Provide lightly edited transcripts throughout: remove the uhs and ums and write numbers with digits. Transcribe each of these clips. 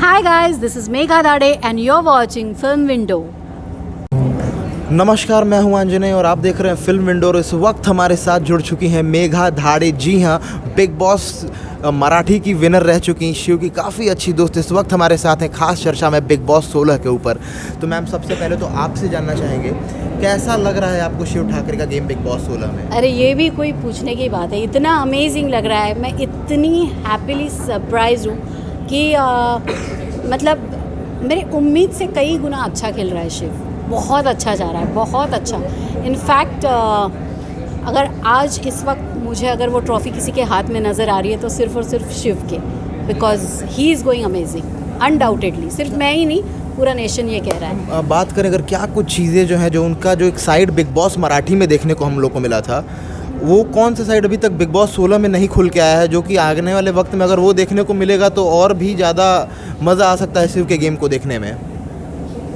Hi guys, this is Megha Dade and you're watching Film Window. नमस्कार, मैं हूं अंजने और आप देख रहे हैं फिल्म विंडो। इस वक्त हमारे साथ जुड़ चुकी हैं मेघा धाड़े। जी हां, बिग बॉस मराठी की विनर रह चुकी शिव की काफ़ी अच्छी दोस्त इस वक्त हमारे साथ हैं खास चर्चा में बिग बॉस 16 के ऊपर। तो मैम, सबसे पहले तो आपसे जानना चाहेंगे कैसा लग रहा है आपको शिव ठाकरे का गेम बिग बॉस 16 में? अरे ये भी कोई पूछने की बात है, इतना अमेजिंग लग रहा है। मैं इतनी हैप्पीली सरप्राइज हूँ कि मतलब मेरी उम्मीद से कई गुना अच्छा खेल रहा है शिव। बहुत अच्छा जा रहा है, बहुत अच्छा। इनफैक्ट अगर आज इस वक्त मुझे अगर वो ट्रॉफ़ी किसी के हाथ में नज़र आ रही है तो सिर्फ और सिर्फ शिव के, because he is going amazing undoubtedly. सिर्फ मैं ही नहीं, पूरा नेशन ये कह रहा है। बात करें अगर क्या कुछ चीज़ें जो हैं, जो उनका जो एक साइड बिग बॉस मराठी में देखने को हम लोग को मिला था, वो कौन सा साइड अभी तक बिग बॉस 16 में नहीं खुल के आया है, जो कि आने वाले वक्त में अगर वो देखने को मिलेगा तो और भी ज़्यादा मज़ा आ सकता है शिव के गेम को देखने में?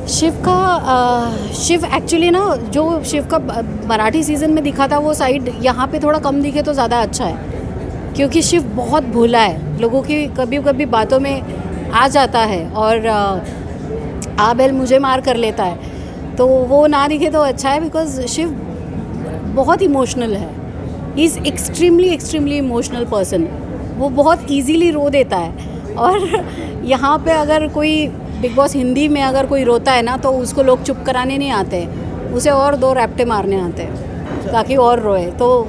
शिव एक्चुअली ना, जो शिव का मराठी सीज़न में दिखा था वो साइड यहाँ पे थोड़ा कम दिखे तो ज़्यादा अच्छा है, क्योंकि शिव बहुत भोला है, लोगों की कभी कभी बातों में आ जाता है और आ बैल मुझे मार कर लेता है। तो वो ना दिखे तो अच्छा है, बिकॉज शिव बहुत इमोशनल है। He is extremely emotional person. वो बहुत ईजीली रो देता है। और यहाँ पे अगर कोई बिग बॉस हिंदी में अगर कोई रोता है ना, तो उसको लोग चुप कराने नहीं आते, उसे और दो रैप्टे मारने आते हैं ताकि और रोए। तो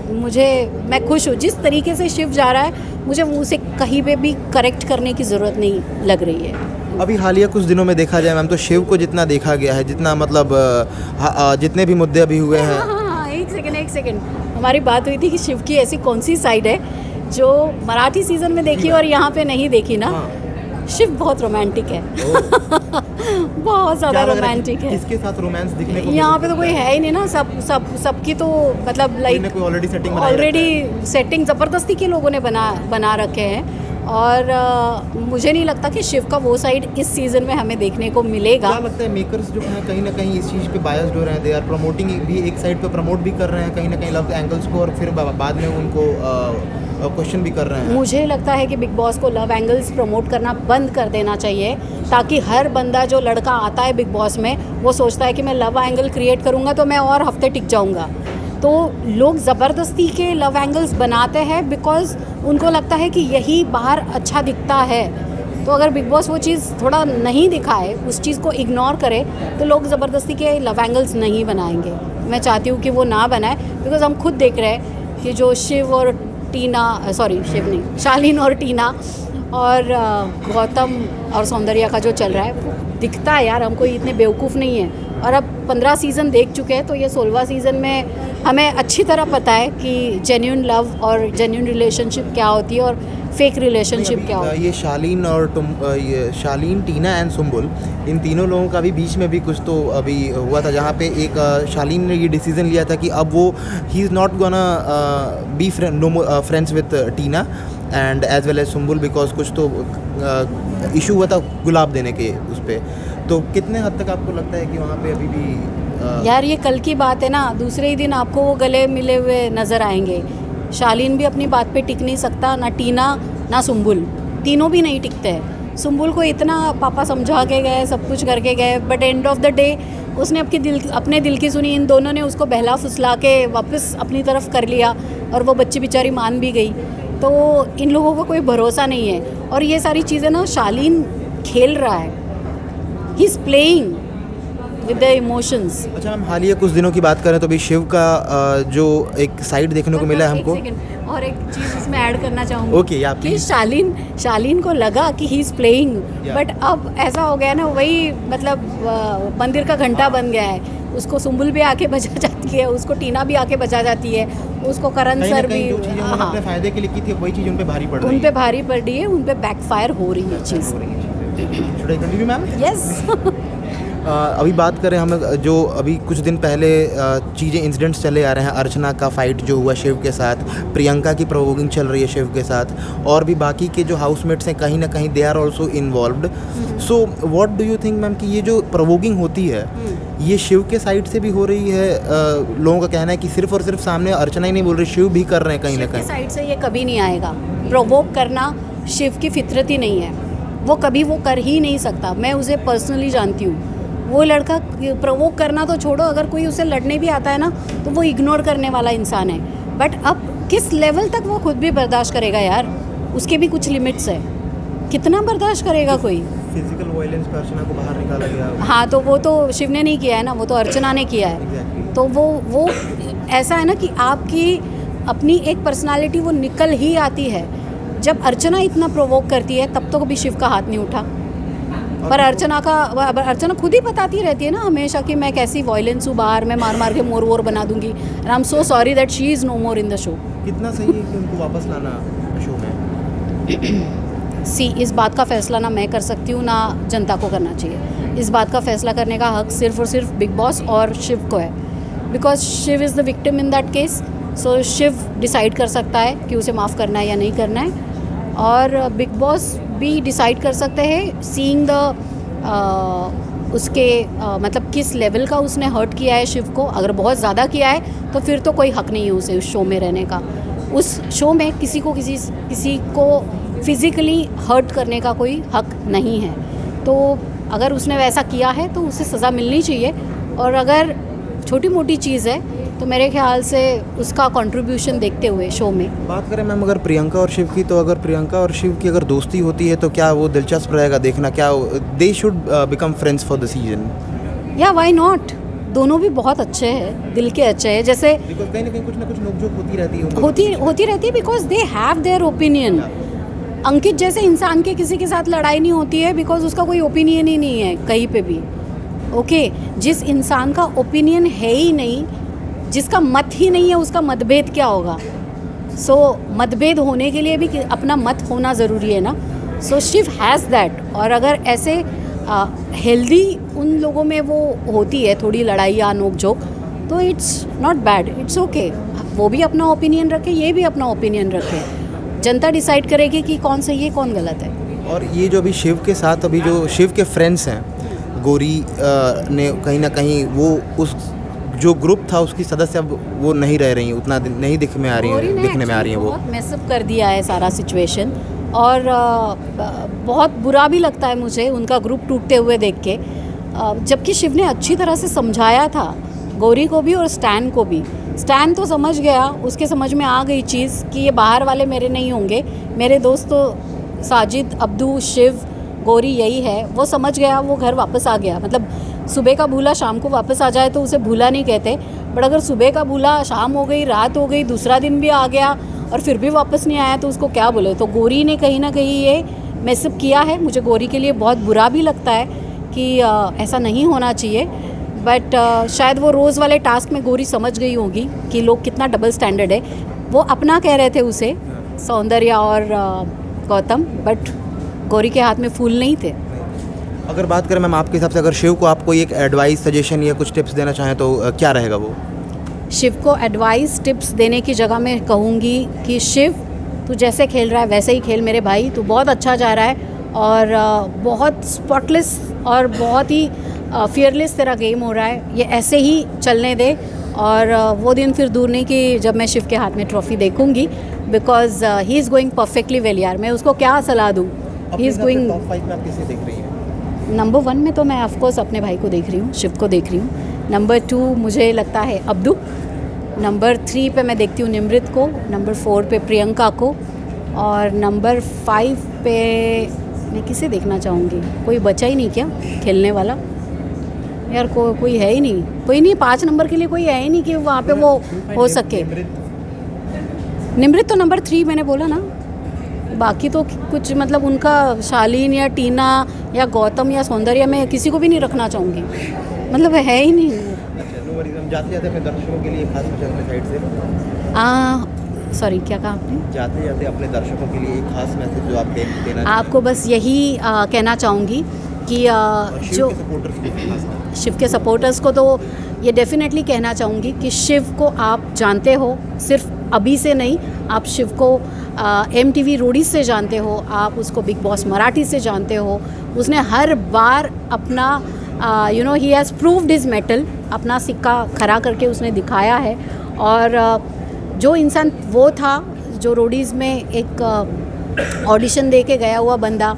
मैं खुश हूँ जिस तरीके से शिव जा रहा है। मुझे उसे कहीं पे भी करेक्ट करने की ज़रूरत नहीं लग रही है। अभी हालिया कुछ दिनों में देखा जाए मैम, तो शिव को जितना देखा गया है, जितना मतलब जितने भी मुद्दे अभी हुए हैं। हाँ, एक सेकेंड हमारी बात हुई थी कि शिव की ऐसी कौन सी साइड है जो मराठी सीज़न में देखी और यहाँ पे नहीं देखी ना। शिव बहुत रोमांटिक है। बहुत ज़्यादा रोमांटिक है। किसके साथ रोमांस दिखने को यहाँ पे तो कोई है ही नहीं ना। सबकी तो मतलब लाइक ऑलरेडी सेटिंग ज़बरदस्ती के लोगों ने बना रखे हैं। और मुझे नहीं लगता कि शिव का वो साइड इस सीज़न में हमें देखने को मिलेगा। क्या लगता है मेकर्स जो हैं कहीं ना कहीं इस चीज़ पे बायस्ड हो रहे हैं? दे आर प्रमोटिंग भी, एक साइड पे प्रमोट भी कर रहे हैं कहीं ना कहीं लव एंगल्स को, और फिर बाद में उनको क्वेश्चन भी कर रहे हैं। मुझे लगता है कि बिग बॉस को लव एंगल्स प्रमोट करना बंद कर देना चाहिए, ताकि हर बंदा जो लड़का आता है बिग बॉस में वो सोचता है कि मैं लव एंगल क्रिएट करूँगा तो मैं और हफ्ते टिक जाऊँगा। तो लोग ज़बरदस्ती के लव एंगल्स बनाते हैं बिकॉज उनको लगता है कि यही बाहर अच्छा दिखता है। तो अगर बिग बॉस वो चीज़ थोड़ा नहीं दिखाए, उस चीज़ को इग्नोर करे, तो लोग ज़बरदस्ती के लव एंगल्स नहीं बनाएंगे। मैं चाहती हूँ कि वो ना बनाए, बिकॉज हम खुद देख रहे हैं कि जो शिव और शालीन और टीना और गौतम और सौंदर्या का जो चल रहा है वो दिखता है यार हमको इतने बेवकूफ़ नहीं है। और अब 15 सीज़न देख चुके हैं, तो ये 16वां सीज़न में हमें अच्छी तरह पता है कि जेन्युइन लव और जेन्युइन रिलेशनशिप क्या होती है और फेक रिलेशनशिप क्या होती है। ये शालीन, टीना एंड सुम्बुल, इन तीनों लोगों का भी बीच में भी कुछ तो अभी हुआ था, जहाँ पे एक शालीन ने ये डिसीजन लिया था कि अब वो he is not gonna be friends with Tina and as well as Sumbul, because कुछ तो इशू हुआ था गुलाब देने के उस पर। तो कितने हद तक आपको लगता है कि वहाँ पे अभी भी यार ये कल की बात है ना, दूसरे ही दिन आपको वो गले मिले हुए नज़र आएंगे। शालीन भी अपनी बात पे टिक नहीं सकता, ना टीना ना सुम्बुल, तीनों भी नहीं टिकते हैं। सुम्बुल को इतना पापा समझा के गए, सब कुछ करके गए, but end of the day उसने अपने दिल की सुनी। इन दोनों ने उसको बहला फुसला के वापस अपनी तरफ कर लिया और वो बच्ची बेचारी मान भी गई। तो इन लोगों को कोई भरोसा नहीं है। और ये सारी चीज़ें ना शालीन खेल रहा है, he is playing with the emotions. अच्छा मैम, हालिया कुछ दिनों की बात करें तो अभी शिव का जो एक साइड देखने को मिला है हमको। और एक चीज़ इसमें ऐड करना चाहूँगी। ओके, आप कि शालीन को लगा कि ही इज़ प्लेइंग, बट अब ऐसा हो गया ना, वही मतलब मंदिर का घंटा बन गया है। उसको सुम्बुल भी आके बजा जाती है, उसको टीना भी आके बजा जाती है, उसको करण सर भी। हाँ, अपने फायदे के लिए की थी, वही चीज़ उन पे भारी पड़ रही है। उन पे भारी पड़ रही है, उन पे बैकफायर हो रही है चीज़। Should I continue, ma'am? Yes. अभी बात करें हम, जो अभी कुछ दिन पहले चीज़ें इंसिडेंट्स चले आ रहे हैं, अर्चना का फाइट जो हुआ शिव के साथ, प्रियंका की प्रोवोकिंग चल रही है शिव के साथ, और भी बाकी के जो हाउसमेट्स हैं कहीं ना कहीं they are also involved. So what do you think ma'am कि ये जो प्रोवोकिंग होती है ये शिव के साइड से भी हो रही है? लोगों का कहना है कि सिर्फ और सिर्फ सामने अर्चना ही नहीं बोल रही, शिव भी कर रहे हैं कहीं ना कहीं। साइड से ये कभी नहीं आएगा। प्रोवोक करना शिव की फितरत ही नहीं है। वो कभी वो कर ही नहीं सकता। मैं उसे पर्सनली जानती हूँ। वो लड़का प्रवोक करना तो छोड़ो, अगर कोई उसे लड़ने भी आता है ना तो वो इग्नोर करने वाला इंसान है। बट अब किस लेवल तक वो खुद भी बर्दाश्त करेगा यार, उसके भी कुछ लिमिट्स है। कितना बर्दाश्त करेगा कोई। फिजिकल वायलेंस पे अर्चना को बाहर निकाला गया। हाँ, तो वो तो शिव ने नहीं किया है ना, वो तो अर्चना ने किया है। Exactly. तो वो ऐसा है ना कि आपकी अपनी एक पर्सनालिटी वो निकल ही आती है। जब अर्चना इतना प्रोवोक करती है तब तो कभी शिव का हाथ नहीं उठा। पर अर्चना खुद ही बताती रहती है ना हमेशा कि मैं कैसी वायलेंस हूँ बाहर, मैं मार मार के मोर वोर बना दूंगी। And I am so sorry that she is no more in the show. कितना सही है कि उनको वापस लाना शो में। सी, इस बात का फैसला ना मैं कर सकती हूँ ना जनता को करना चाहिए। इस बात का फैसला करने का हक सिर्फ और सिर्फ बिग बॉस और शिव को है, because Shiv is the victim in that case. So Shiv decide कर सकता है कि उसे माफ़ करना है या नहीं करना है, और बिग बॉस भी डिसाइड कर सकते हैं सीइंग द उसके मतलब किस लेवल का उसने हर्ट किया है शिव को। अगर बहुत ज़्यादा किया है तो फिर तो कोई हक नहीं है उसे उस शो में रहने का। उस शो में किसी को फिज़िकली हर्ट करने का कोई हक नहीं है। तो अगर उसने वैसा किया है तो उसे सज़ा मिलनी चाहिए, और अगर छोटी मोटी चीज़ है तो मेरे ख्याल से उसका कंट्रीब्यूशन देखते हुए शो में। बात करें मैम अगर प्रियंका और शिव की, तो अगर प्रियंका और शिव की अगर दोस्ती होती है तो क्या वो दिलचस्प रहेगा देखना? क्या they should become friends for the season? या व्हाई नॉट। दोनों भी बहुत अच्छे हैं, दिल के अच्छे हैं। जैसे बिकॉज कहीं ना कहीं कुछ ना कुछ नोकझोंक होती रहती है होती रहती है, because they have their opinion. Ankit जैसे इंसान के किसी के साथ लड़ाई नहीं होती है बिकॉज उसका कोई ओपिनियन ही नहीं है कहीं पे भी। ओके, जिस इंसान का ओपिनियन है ही नहीं, जिसका मत ही नहीं है, उसका मतभेद क्या होगा? सो मतभेद होने के लिए भी अपना मत होना ज़रूरी है ना। सो शिव हैज़ दैट। और अगर ऐसे हेल्दी उन लोगों में वो होती है थोड़ी लड़ाई या नोक-झोंक, तो it's not bad, it's okay. वो भी अपना ओपिनियन रखे, ये भी अपना ओपिनियन रखे। जनता डिसाइड करेगी कि कौन सही है कौन गलत है। और ये जो अभी शिव के साथ अभी जो शिव के फ्रेंड्स हैं, गौरी ने कहीं ना कहीं वो उस जो ग्रुप था उसकी सदस्य अब वो नहीं रह रही हैं, उतना नहीं दिखने में आ रही हैं वो। बहुत मैसअप कर दिया है सारा सिचुएशन, और बहुत बुरा भी लगता है मुझे उनका ग्रुप टूटते हुए देख के। जबकि शिव ने अच्छी तरह से समझाया था गौरी को भी और स्टैन को भी। स्टैन तो समझ गया, उसके समझ में आ गई चीज़ कि ये बाहर वाले मेरे नहीं होंगे, मेरे दोस्त तो साजिद, अब्दू, शिव, गौरी यही है। वो समझ गया, वो घर वापस आ गया। मतलब सुबह का भूला शाम को वापस आ जाए तो उसे भूला नहीं कहते, बट अगर सुबह का भूला शाम हो गई, रात हो गई, दूसरा दिन भी आ गया और फिर भी वापस नहीं आया तो उसको क्या बोले? तो गौरी ने कहीं ना कहीं ये मैसअप किया है। मुझे गौरी के लिए बहुत बुरा भी लगता है कि ऐसा नहीं होना चाहिए, बट शायद वो रोज़ वाले टास्क में गौरी समझ गई होगी कि लोग कितना डबल स्टैंडर्ड है। वो अपना कह रहे थे उसे, सौंदर्या और गौतम, बट गौरी के हाथ में फूल नहीं थे। अगर बात करें मैम आपके हिसाब से, अगर शिव को आप कोई एक एडवाइस, सजेशन या कुछ टिप्स देना चाहें तो क्या रहेगा वो? शिव को एडवाइस टिप्स देने की जगह मैं कहूँगी कि शिव, तू जैसे खेल रहा है वैसे ही खेल मेरे भाई। तू बहुत अच्छा जा रहा है और बहुत स्पॉटलेस और बहुत ही फियरलेस तेरा गेम हो रहा है। ये ऐसे ही चलने दे, और वो दिन फिर दूर नहीं कि जब मैं शिव के हाथ में ट्रॉफी देखूंगी, because he is going perfectly well. यार मैं उसको क्या सलाह दूँ? ही इज़ गोइंग टॉप 5 में आप किसे देख रही हैं? नंबर 1 में तो मैं ऑफकोर्स अपने भाई को देख रही हूँ, शिव को देख रही हूँ। नंबर 2 मुझे लगता है अब्दू। नंबर 3 पे मैं देखती हूँ निमृत को। नंबर 4 पे प्रियंका को। और नंबर 5 पे मैं किसे देखना चाहूँगी? कोई बचा ही नहीं क्या खेलने वाला? यार कोई है ही नहीं, कोई नहीं। 5 नंबर के लिए कोई है ही नहीं कि वहाँ पे वो हो सके। निमृत तो नंबर 3 मैंने बोला ना। बाकी तो कुछ मतलब उनका शालीन या टीना या गौतम या सौंदर्या, मैं किसी को भी नहीं रखना चाहूँगी, मतलब है ही नहीं। अच्छा, नो वरीज। हम जाते अपने दर्शकों के लिए खास मैसेज अपने साइड से। सॉरी, क्या कहा आपने? जाते अपने दर्शकों के लिए एक खास मैसेज जो आप देना आपको बस यही कहना चाहूँगी कि जो शिव के सपोर्टर्स को तो ये डेफिनेटली कहना चाहूँगी कि शिव को आप जानते हो, सिर्फ अभी से नहीं। आप शिव को MTV रोडीज से जानते हो, आप उसको बिग बॉस मराठी से जानते हो। उसने हर बार अपना he has proved his metal, अपना सिक्का खरा करके उसने दिखाया है। और जो इंसान वो था जो रोडीज़ में एक ऑडिशन दे के गया हुआ बंदा,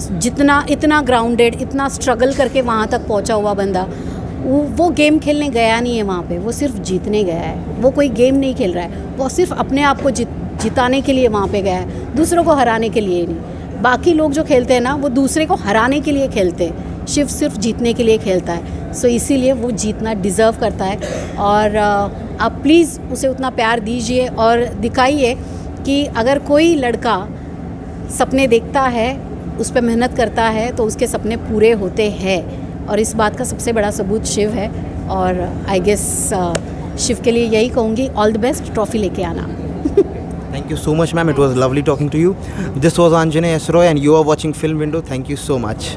जितना इतना ग्राउंडेड, इतना स्ट्रगल करके वहाँ तक पहुँचा हुआ बंदा, वो गेम खेलने गया नहीं है वहाँ पे, वो सिर्फ जीतने गया है। वो कोई गेम नहीं खेल रहा है, वो सिर्फ अपने आप को जिताने के लिए वहाँ पे गया है, दूसरों को हराने के लिए नहीं। बाकी लोग जो खेलते हैं ना, वो दूसरे को हराने के लिए खेलते हैं, शिव सिर्फ जीतने के लिए खेलता है। सो इसीलिए वो जीतना डिज़र्व करता है। और आप प्लीज़ उसे उतना प्यार दीजिए और दिखाइए कि अगर कोई लड़का सपने देखता है, उस पर मेहनत करता है, तो उसके सपने पूरे होते हैं। और इस बात का सबसे बड़ा सबूत शिव है। और आई गेस शिव के लिए यही कहूँगी, ऑल द बेस्ट, ट्रॉफी लेके आना। Thank you so much, ma'am. It was lovely talking to you. This was Anjaney S. Roy and you are watching Film Window. Thank you so much.